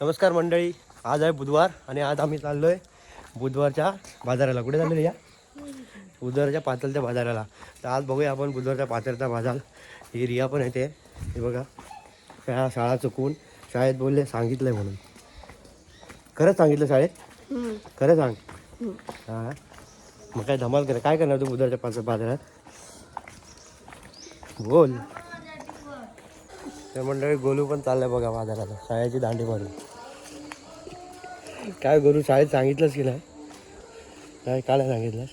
नमस्कार मंडळी, आज आहे बुधवार आणि आज आम्ही चाललो आहे बुधवारच्या बाजाराला. कुठे चाललो या? बुधवारच्या पाचलच्या बाजाराला. तर आज बघूया आपण बुधवारच्या पाचलचा बाजार. ही रिया पण येते, हे बघा. त्या शाळा चुकवून शाळेत बोलले सांगितलं आहे म्हणून. खरंच सांगितलं शाळेत? खरं सांग. हां, मग काय धमाल कर. काय करणार तू बुधवारच्या बाजारात? बोल. त्या मंडळी गोलू पण चाललंय बघा बाजाराला, शाळेची दांडी मारून. काय गोलू, शाळेत सांगितलंच की नाही? काय काय सांगितलंस?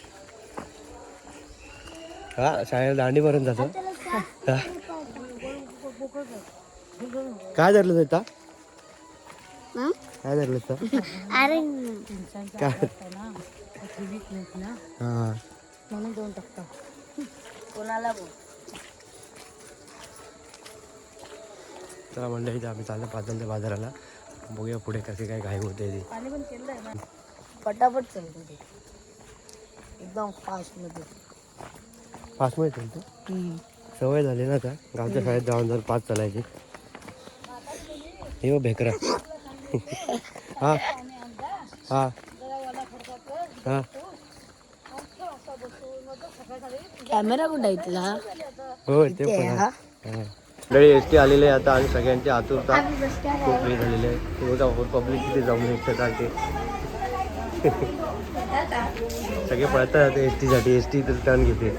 हा, शाळेला दांडी मारून जातो. काय धरलं होता? काय धरलं होतं? काय? हा, म्हणून देऊन टाकतो कोणाला बोल. चला मंडळी, आम्ही चाललो पाचलच्या बाजाराला. बघूया पुढे कसे काय घाई होते ते. पाणी पण केलं आहे ना, पटापट चालतो ते एकदम फास्टमध्ये. फास्टमध्ये चालतो. सवय झाली ना आता गावच्या शाळेत जाऊन जाऊन 5 चालायची. हे भेकरा. हा हा हा. कॅमेरा कुठे आहे तुला? हो, ते पण आहे. मंडळी एस टी आलेले आहे आता आणि सगळ्यांची आतुरता खूप हे झालेली आहे. पब्लिक तिथे जाऊन इच्छा ते सगळे पळतात एस टीसाठी. एस टी तर टर्न घेते.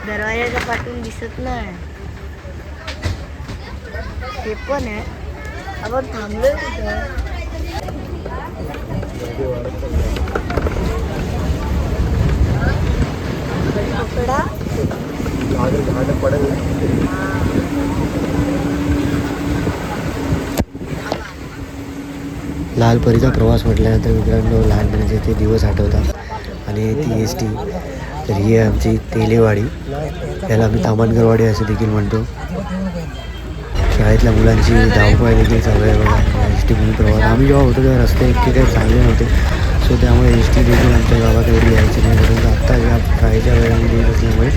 दरवाजाच्या पाठून दिसत नाही. ते पण आहे. आपण थांबलोय कुठं? लालपरीचा प्रवास म्हटल्यानंतर मित्रांनो लहानपणीचे ते दिवस आठवतात. आणि ती एस टी तर ही आहे आमची तेलेवाडी. त्याला आम्ही तामानगरवाडी असं देखील म्हणतो. शाळेतल्या मुलांची धावपळ देखील चालू आहे बघा एस टी म्हणून प्रवास. आम्ही जेव्हा होतो तेव्हा रस्ते इतके काही चांगले नव्हते. सो त्यामुळे एस टी देखील आमच्या गावात एवढी यायची नाही. परंतु आत्ता या शाळेच्या वेळामध्ये येत असल्यामुळे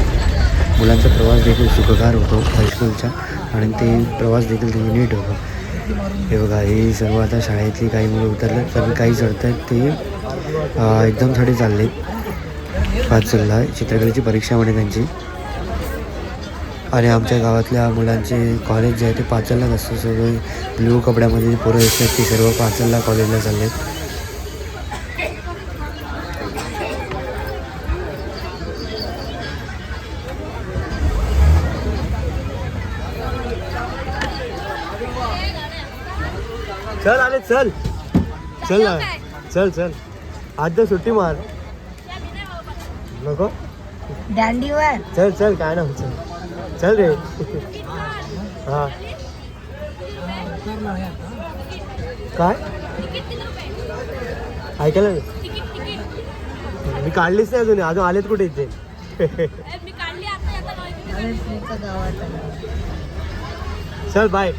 मुलांचा प्रवास देखील सुखकार होतो हायस्कूलचा. आणि ते प्रवास देखील नीट होतो. हे बघा, हे सर्व आता शाळेतली काही मुलं उतरलेत, पण काही चढत आहेत ते एक्झामसाठी चालले. पाचलला चित्रकलेची परीक्षा म्हणे त्यांची. आणि आमच्या गावातल्या मुलांचे कॉलेज जे आहे ते पाचललाच असतं. सगळे ब्ल्यू कपड्यामध्ये पोरं असतात, ते सर्व पाचलला कॉलेजला चाललेत. चल आले, चल चल ना, चल चल. आज तर सुट्टी मार नको. दांडीवर चल चल, काय ना, चल चल रे. हा, काय ऐकायला मी काढलीच नाही अजून. अजून आलेत कुठे इथे? चल बाय.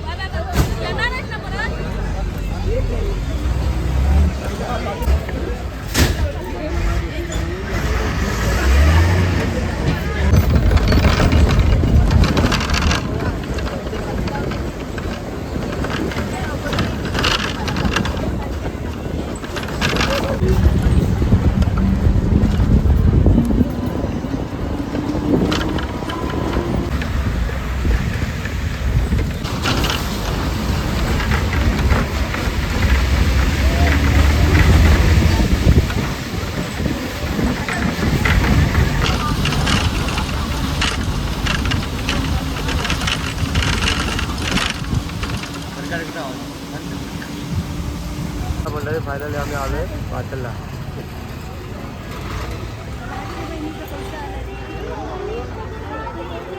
मंडळी फायनली आम्ही आलोय पाचलला.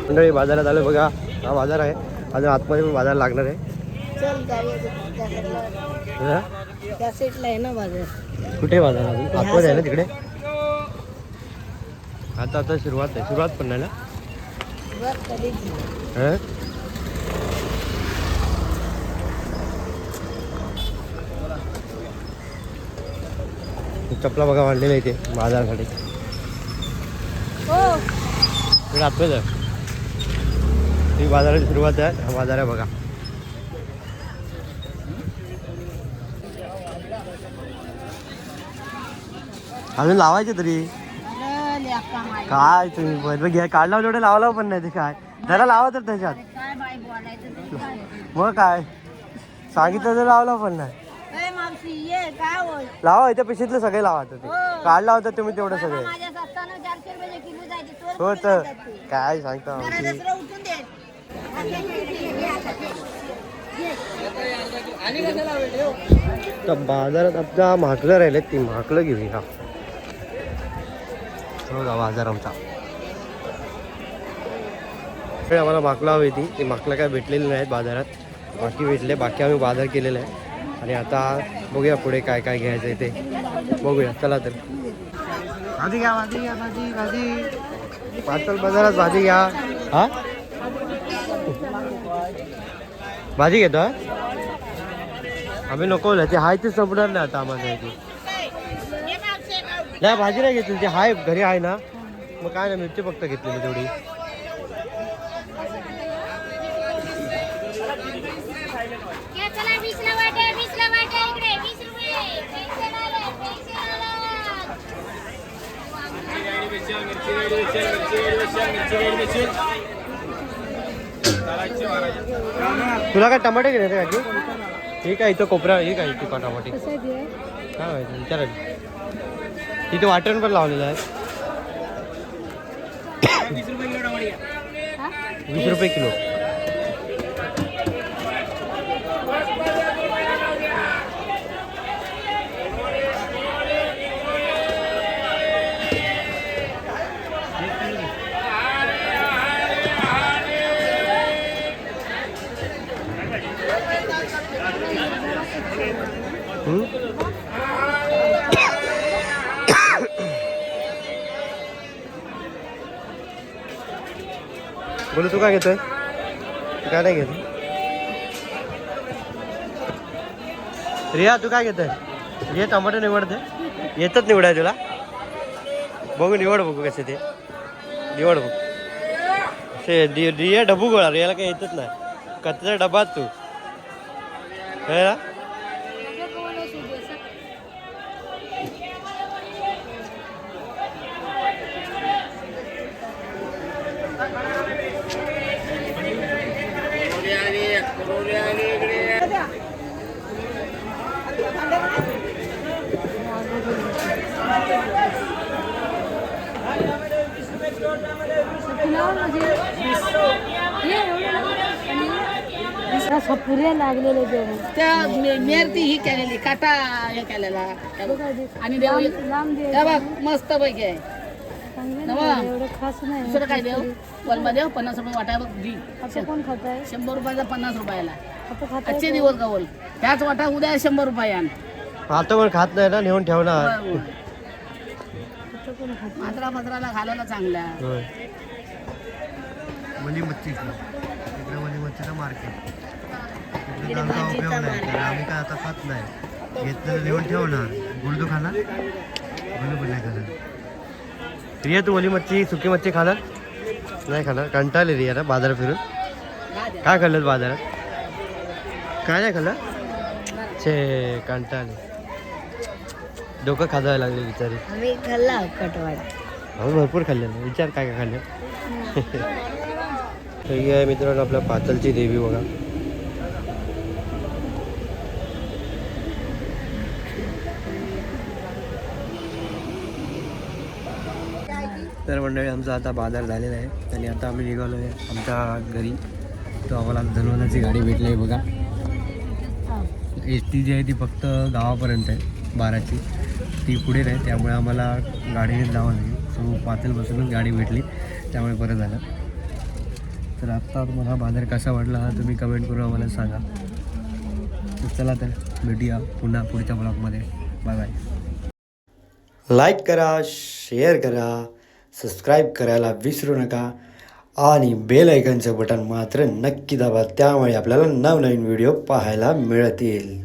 मंडळी बाजारात आलो बघा. हा बाजार आहे. अजून आतमध्ये पण बाजार लागणार आहे. चल त्या साईडला आहे ना बाजार. कुठे बाजार अजून आतमध्ये आहे ना तिकडे. आता सुरुवात आहे. सुरुवात पण नाही ना. हं? चपला बघा मांडलेला इथे बाजारासाठी. इकडे आतमध्ये आहे. ही बाजाराची सुरुवात आहे. हा बाजार आहे बघा. अजून लावायचे तरी काय तुम्ही बरं घ्या काढला तेवढे लावला पण नाही ते काय जरा लावा तर त्याच्यात. मग काय सांगितलं तर लावला पण नाही. लावा इथे पिशीतले सगळे लावा ते काढला होता तुम्ही तेवढं सगळे. हो तर काय सांगता तर बाजारात आपल्या माकलं राहिलेत ती माकलं घेऊया. हो का बाजार आमचा आम्हाला माकलं हवी ती माकलं काय भेटलेली नाहीत बाजारात. बाकी भेटले बाकी आम्ही बाजार केलेला आहे आणि आता बघूया पुढे काय काय घ्यायचं आहे ते बघूया. चला तर भाजी घ्या भाजी घ्या भाजी भाजी पातळ बाजारात भाजी घ्या. हा भाजी घेतो आम्ही नको ते हाय ते संपणार नाही आता आम्हाला इथे. नाही भाजी नाही घेतली ते हाय घरी आहे ना मग काय नाही मिरची फक्त घेतलेली तेवढी. तुला काय टमाटे घेणे काकी ठीक आहे इथं कोपरा हे काय तुका टमाटे काय माहिती विचारायला तिथे वाटण पण लावलेलं आहे. 20 रुपये किलो. बोलू तू काय घेतोय काय नाही घेत. रिया तू काय घेतोय रिया टमाटे निवडते येतच निवडाय तुला बघू निवड बघू कसे ते निवड बघ ते रिया डबू गोळा रियाला काही येतच नाही कचरा डबात तू ना. पुऱ्या लागलेले त्या मेरती ही केलेली काटा हे केलेला आणि देव मस्त पैकी आहे. खास नाही दुसरं काय देव वलमा देव 50 रुपये वाटा बघ दी. कोण खात आहे 100 रुपयाचा 50 रुपयाला खात आजचे दिवस गवल त्याच वाटा उद्या 100 रुपयान. आता पण खात नाही ना नेऊन ठेवणार मात्रा मात्राला घालायला चांगला. वली मच्छी इकडे वली मच्छीचा मार्केट उपयोग नाही आम्ही काय आता खात नाही घेतलं लिहून ठेवणार. गुळदू खाणार गुळदू पण नाही खाणार. रिया तू वली मच्छी सुकी मच्छी खाणार नाही खाणार कंटाळले रिया ना बाजारात फिरून. काय खाल्लं बाजारात काय नाही खाल्लं छे कंटाळले डोकं खाजायला लागले बिचारी. आम्ही खाल्ला कटवाड आम्ही भरपूर खाल्ले ना विचार काय काय खाल्लं. ही आहे मित्रांनो आपल्या पातलची देवी बघा. तर मंडळी आमचा आता बाजार झालेला आहे आणि आता आम्ही निघालो आहे आमच्या घरी. तो आम्हाला धनवनाची गाडी भेटली आहे बघा. एस टी जी आहे ती फक्त गावापर्यंत आहे 12ची ती पुढे नाही त्यामुळे आम्हाला गाडीने जावं लागेल. सो पातळपासूनच गाडी भेटली त्यामुळे बरं झालं. तर आत्ता तुम्हाला बाजार कसा वाटला हा तुम्ही कमेंट करून आम्हाला सांगा. तर चला तर भेटूया पुन्हा पुढच्या ब्लॉगमध्ये. Bye bye. लाईक करा शेअर करा सबस्क्राईब करायला विसरू नका आणि बेल आयकॉनचं बटन मात्र नक्की दाबा, त्यामुळे आपल्याला नवनवीन व्हिडिओ पाहायला मिळतील.